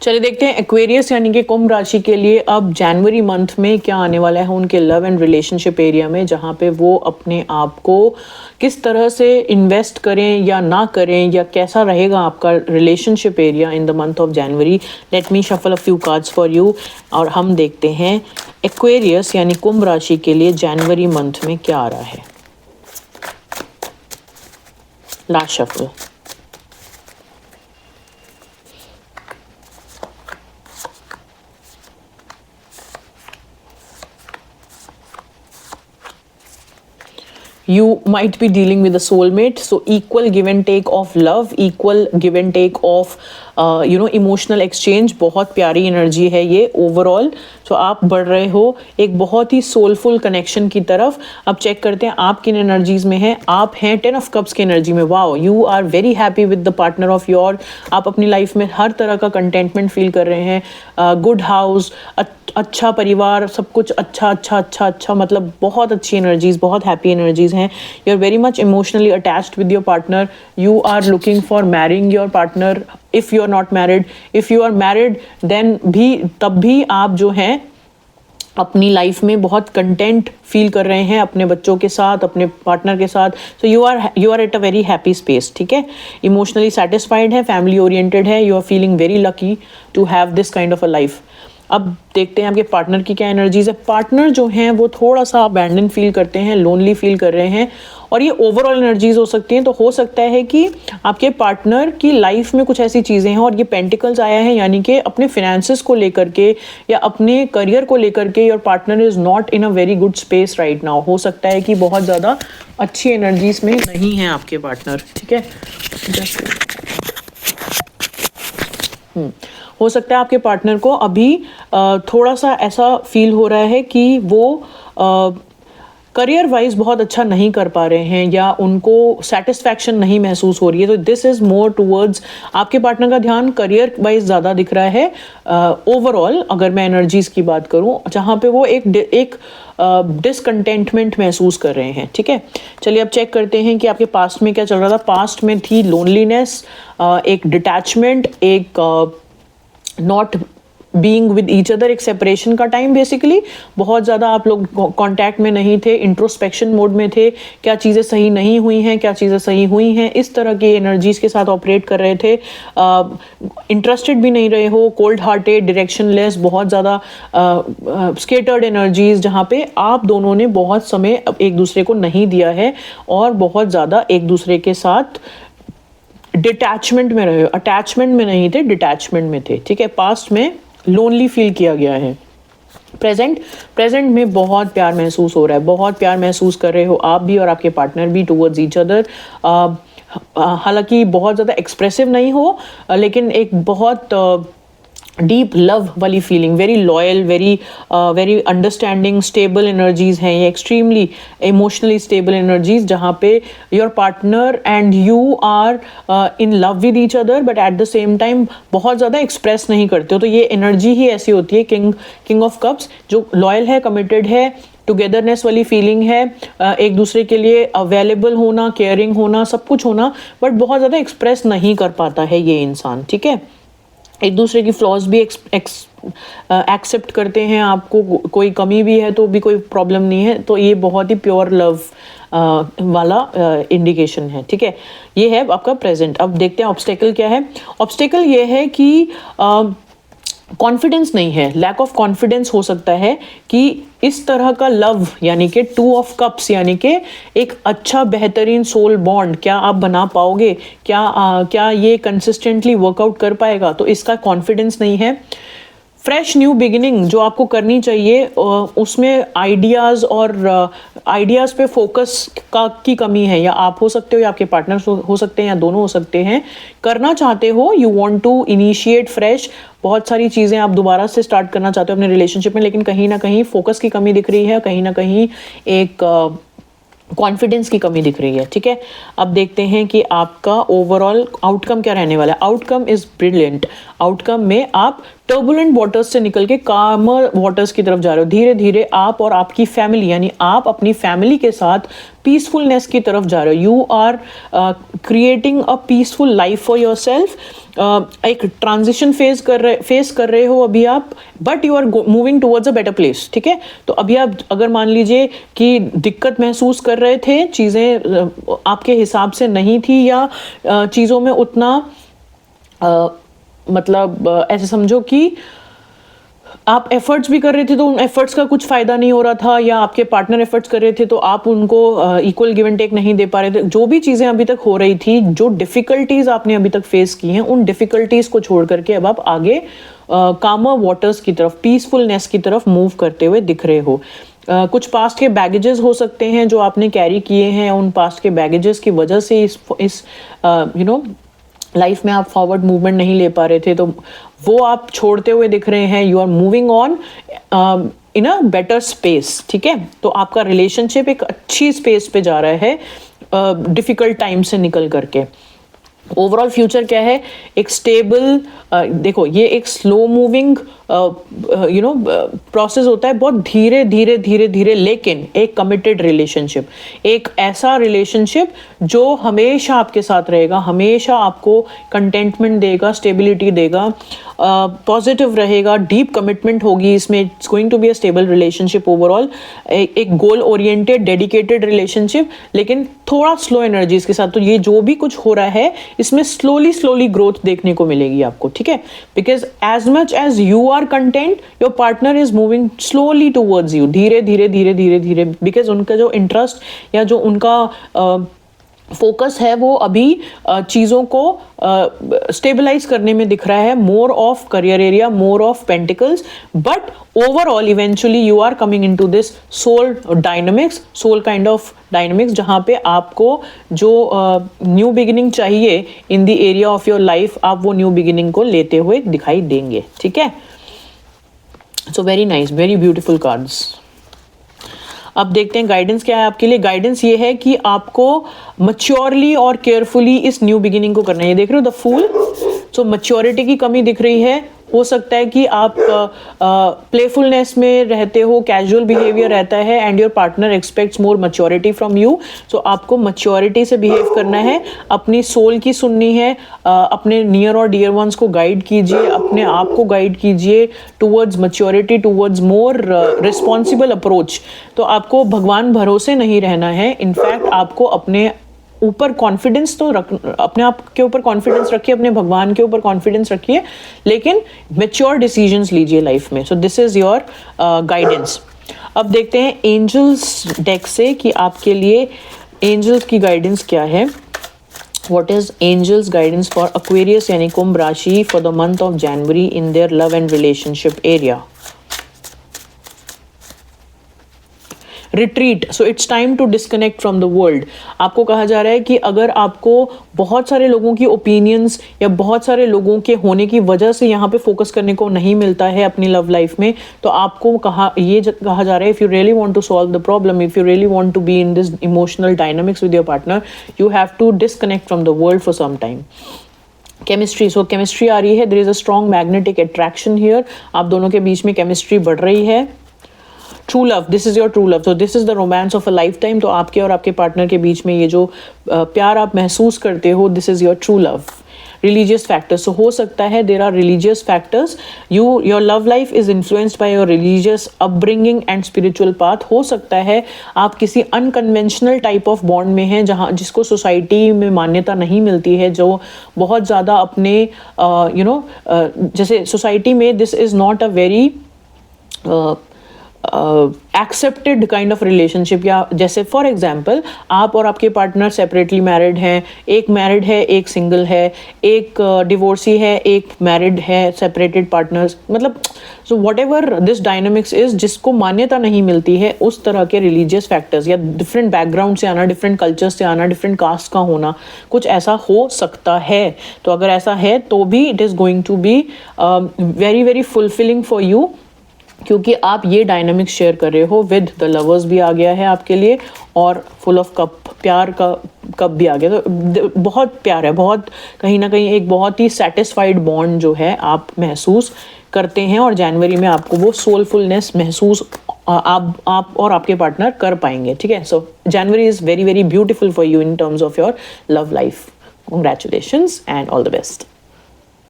चलिए देखते हैं एक्वेरियस यानी कि कुंभ राशि के लिए अब जनवरी मंथ में क्या आने वाला है उनके लव एंड रिलेशनशिप एरिया में, जहां पे वो अपने आप को किस तरह से इन्वेस्ट करें या ना करें, या कैसा रहेगा आपका relationship area in the month of January. Let me shuffle a few cards for you और हम देखते हैं एक्वेरियस यानी कुंभ राशि के लिए जनवरी मंथ में क्या आ रहा है। Last shuffle. You might be dealing with a soulmate, so equal give and take of love, equal give and take of emotional exchange. बहुत प्यारी एनर्जी है ये ओवरऑल। तो आप बढ़ रहे हो एक बहुत ही सोलफुल कनेक्शन की तरफ। अब चेक करते हैं आप किन एनर्जीज में हैं। आप हैं 10 ऑफ कप्स की एनर्जी में। Wow, you are very happy with the partner of your. आप अपनी लाइफ में हर तरह का कंटेंटमेंट फील कर रहे हैं। गुड हाउस, अच्छा परिवार, सब कुछ अच्छा अच्छा अच्छा अच्छा, मतलब बहुत अच्छी एनर्जीज, बहुत हैप्पी एनर्जीज हैं। You are very much emotionally attached with your partner. You are looking for marrying your partner if you are not married. If you are married then भी, तब भी आप जो हैं अपनी लाइफ में बहुत कंटेंट फील कर रहे हैं अपने बच्चों के साथ, अपने पार्टनर के साथ। So you are at a very happy space. ठीक है, इमोशनली सेटिस्फाइड है, फैमिली ओरिएंटेड है। You are feeling very lucky to have this kind of a life. अब देखते हैं आपके पार्टनर की क्या एनर्जीज है। पार्टनर जो हैं वो थोड़ा सा अबैंडन फील करते हैं, लोनली फील कर रहे हैं, और ये ओवरऑल एनर्जीज हो सकती हैं। तो हो सकता है कि आपके पार्टनर की लाइफ में कुछ ऐसी चीज़ें हैं, और ये पेंटिकल्स आया है यानी कि अपने फिनेंसेस को लेकर के या अपने करियर को लेकर के your partner is not in a very good space right now. हो सकता है कि बहुत ज़्यादा अच्छी एनर्जीज में नहीं है आपके पार्टनर। ठीक है, हो सकता है आपके पार्टनर को अभी थोड़ा सा ऐसा फील हो रहा है कि वो करियर वाइज बहुत अच्छा नहीं कर पा रहे हैं, या उनको सेटिस्फैक्शन नहीं महसूस हो रही है। तो दिस इज़ मोर टूवर्ड्स आपके पार्टनर का ध्यान करियर वाइज ज़्यादा दिख रहा है ओवरऑल। अगर मैं एनर्जीज़ की बात करूं, जहाँ पे वो एक डिसकंटेंटमेंट महसूस कर रहे हैं। ठीक है, चलिए अब चेक करते हैं कि आपके पास्ट में क्या चल रहा था। पास्ट में थी लोनलीनेस, एक डिटैचमेंट, एक not being with each other, एक सेपरेशन का टाइम। बेसिकली बहुत ज़्यादा आप लोग कांटेक्ट में नहीं थे, इंट्रोस्पेक्शन मोड में थे। क्या चीज़ें सही नहीं हुई हैं, क्या चीज़ें सही हुई हैं, इस तरह की एनर्जीज़ के साथ ऑपरेट कर रहे थे। इंटरेस्टेड भी नहीं रहे हो, कोल्ड हार्टेड, डायरेक्शनलेस, बहुत ज़्यादा स्केटर्ड एनर्जीज़, जहाँ पे आप दोनों ने बहुत समय एक दूसरे को नहीं दिया है, और बहुत ज़्यादा एक दूसरे के साथ डिटैचमेंट में रहे हो। अटैचमेंट में नहीं थे, डिटैचमेंट में थे। ठीक है, पास्ट में लोनली फील किया गया है। प्रेजेंट में बहुत प्यार महसूस हो रहा है, बहुत प्यार महसूस कर रहे हो आप भी और आपके पार्टनर भी टुवर्ड्स ईच अदर। हालांकि बहुत ज़्यादा एक्सप्रेसिव नहीं हो, लेकिन एक बहुत डीप लव वाली feeling, very loyal, very understanding, stable energies हैं ये, एक्सट्रीमली इमोशनली स्टेबल एनर्जीज, जहाँ पे your partner and you are in love with each other, but at the same time बहुत ज़्यादा एक्सप्रेस नहीं करते हो। तो ये एनर्जी ही ऐसी होती है किंग ऑफ कप्स, जो लॉयल है, कमिटेड है, टुगेदरनेस वाली फीलिंग है, एक दूसरे के लिए अवेलेबल होना, केयरिंग होना, सब कुछ होना, बट बहुत ज़्यादा एक्सप्रेस नहीं कर पाता है ये इंसान। ठीक है, एक दूसरे की फ्लॉज भी एक्सेप्ट करते हैं, आपको कोई कमी भी है तो भी कोई प्रॉब्लम नहीं है। तो ये बहुत ही प्योर लव वाला इंडिकेशन है। ठीक है, ये है आपका प्रेजेंट। अब देखते हैं ऑब्स्टेकल क्या है। ऑब्स्टेकल ये है कि कॉन्फिडेंस नहीं है, लैक ऑफ कॉन्फिडेंस हो सकता है कि इस तरह का लव यानी कि 2 ऑफ कप्स यानी कि एक अच्छा बेहतरीन सोल बॉन्ड क्या आप बना पाओगे, क्या ये कंसिस्टेंटली वर्कआउट कर पाएगा, तो इसका कॉन्फिडेंस नहीं है। फ्रेश न्यू बिगिनिंग जो आपको करनी चाहिए, उसमें आइडियाज़ और आइडियाज़ पे फोकस की कमी है, या आप हो सकते हो या आपके पार्टनर हो सकते हैं, या दोनों हो सकते हैं। करना चाहते हो, you want to initiate fresh, बहुत सारी चीज़ें आप दोबारा से स्टार्ट करना चाहते हो अपने रिलेशनशिप में, लेकिन कहीं ना कहीं फोकस की कमी दिख रही है, कहीं ना कहीं एक कॉन्फिडेंस की कमी दिख रही है। ठीक है, अब देखते हैं कि आपका ओवरऑल आउटकम क्या रहने वाला है। Outcome is brilliant. आउटकम में आप टर्बुलेंट वाटर्स से निकल के कामर वाटर्स की तरफ जा रहे हो। धीरे धीरे आप और आपकी फैमिली, यानी आप अपनी फैमिली के साथ पीसफुलनेस की तरफ जा रहे हो, you are creating a peaceful life for yourself. एक ट्रांजिशन फेस कर रहे हो अभी आप, but you are moving towards a better place, ठीक है। तो अभी आप अगर मान लीजिए कि दिक्कत महसूस कर रहे थे, चीज़ें आपके हिसाब से नहीं थी, या चीज़ों में उतना मतलब ऐसे समझो कि आप एफर्ट्स भी कर रहे थे तो उन एफर्ट्स का कुछ फायदा नहीं हो रहा था, या आपके पार्टनर एफर्ट्स कर रहे थे तो आप उनको इक्वल गिव एंड टेक नहीं दे पा रहे थे। जो भी चीज़ें अभी तक हो रही थी, जो डिफ़िकल्टीज आपने अभी तक फेस की हैं, उन डिफ़िकल्टीज को छोड़ करके अब आप आगे कामर वाटर्स की तरफ, पीसफुलनेस की तरफ मूव करते हुए दिख रहे हो। कुछ पास्ट के बैगेजेस हो सकते हैं जो आपने कैरी किए हैं, उन पास्ट के बैगेजेस की वजह से इस लाइफ में आप फॉरवर्ड मूवमेंट नहीं ले पा रहे थे, तो वो आप छोड़ते हुए दिख रहे हैं। You are moving on in a better space, ठीक है। तो आपका रिलेशनशिप एक अच्छी स्पेस पे जा रहा है डिफिकल्ट टाइम से निकल करके। ओवरऑल फ्यूचर क्या है, एक स्टेबल, देखो ये एक स्लो मूविंग प्रोसेस होता है, बहुत धीरे धीरे धीरे धीरे, लेकिन एक कमिटेड रिलेशनशिप, एक ऐसा रिलेशनशिप जो हमेशा आपके साथ रहेगा, हमेशा आपको कंटेंटमेंट देगा, स्टेबिलिटी देगा, पॉजिटिव रहेगा, डीप कमिटमेंट होगी इसमें। It's going to be a stable relationship overall, एक गोल ओरिएंटेड डेडिकेटेड रिलेशनशिप, लेकिन थोड़ा स्लो एनर्जीज के साथ। तो ये जो भी कुछ हो रहा है इसमें स्लोली ग्रोथ देखने को मिलेगी आपको, ठीक है। Because as much as you are content, your partner is moving slowly towards you, धीरे धीरे धीरे धीरे धीरे, बिकॉज उनका जो इंटरेस्ट या जो उनका फोकस है वो अभी चीज़ों को स्टेबलाइज करने में दिख रहा है, more of career area, more of pentacles. But overall eventually you are coming into this soul dynamics, soul kind of dynamics, जहाँ पे आपको जो न्यू बिगिनिंग चाहिए in the area of your life, आप वो न्यू बिगिनिंग को लेते हुए दिखाई देंगे, ठीक है। So very nice, very beautiful cards. अब देखते हैं गाइडेंस क्या है आपके लिए। गाइडेंस ये है कि आपको मैच्योरली और केयरफुली इस न्यू बिगिनिंग को करना है। ये देख रहे हो द फूल, सो मैच्योरिटी की कमी दिख रही है। हो सकता है कि आप प्लेफुलनेस में रहते हो, कैजुअल बिहेवियर रहता है, and your partner expects more maturity from you. So आपको मैच्योरिटी से बिहेव करना है, अपनी सोल की सुननी है, अपने नियर और डियर वंस को गाइड कीजिए, अपने आप को गाइड कीजिए towards maturity, towards more responsible approach. तो आपको भगवान भरोसे नहीं रहना है, इनफैक्ट आपको अपने ऊपर कॉन्फिडेंस तो अपने आप के ऊपर कॉन्फिडेंस रखिए, अपने भगवान के ऊपर कॉन्फिडेंस रखिए, लेकिन मेच्योर डिसीजंस लीजिए लाइफ में। So this is your guidance. अब देखते हैं एंजल्स डेक से कि आपके लिए एंजल्स की गाइडेंस क्या है। What is angels guidance for Aquarius यानी कुंभ राशि for the month of January in their love and relationship area. Retreat, so it's time to disconnect from the world. आपको कहा जा रहा है कि अगर आपको बहुत सारे लोगों की ओपिनियंस या बहुत सारे लोगों के होने की वजह से यहाँ पे फोकस करने को नहीं मिलता है अपनी लव लाइफ में, तो आपको कहा जा रहा है, if you really want to solve the problem, if you really want to be in this emotional dynamics with your partner, you have to disconnect from the world for some time. Chemistry, so chemistry आ रही है, there is a strong magnetic attraction here, आप दोनों के बीच में chemistry बढ़ रही है। True love, this is your true love, तो this is the romance of a life time. तो आपके और आपके पार्टनर के बीच में ये जो प्यार आप महसूस करते हो, this is your true love. Religious factors, so हो सकता है there are religious factors, your love life is influenced by your religious upbringing and spiritual path. हो सकता है आप किसी अनकन्वेंशनल टाइप ऑफ बॉन्ड में हैं जहाँ जिसको सोसाइटी में मान्यता नहीं मिलती है, जो बहुत ज़्यादा अपने जैसे सोसाइटी में this is not a very accepted kind of relationship. या जैसे फॉर एग्जाम्पल आप और आपके पार्टनर सेपरेटली मैरिड हैं, एक मैरिड है, एक सिंगल है, एक डिवोर्सी है, एक मैरिड है, सेपरेटेड पार्टनर्स, मतलब so what ever this dynamics is, जिसको मान्यता नहीं मिलती है, उस तरह के रिलीजियस फैक्टर्स या डिफरेंट बैकग्राउंड से आना, डिफरेंट कल्चर से आना, डिफरेंट कास्ट का होना, कुछ ऐसा हो सकता है। तो अगर ऐसा है तो भी it is going to be very very fulfilling for you, क्योंकि आप ये डायनामिक्स शेयर कर रहे हो। विद द लवर्स भी आ गया है आपके लिए, और फुल ऑफ कप, प्यार का कप भी आ गया। तो बहुत प्यार है, बहुत कहीं ना कहीं एक बहुत ही सेटिस्फाइड बॉन्ड जो है आप महसूस करते हैं, और जनवरी में आपको वो सोलफुलनेस महसूस आप और आपके पार्टनर कर पाएंगे, ठीक है। So January is very very beautiful for you in terms of your love life. Congratulations and all the best.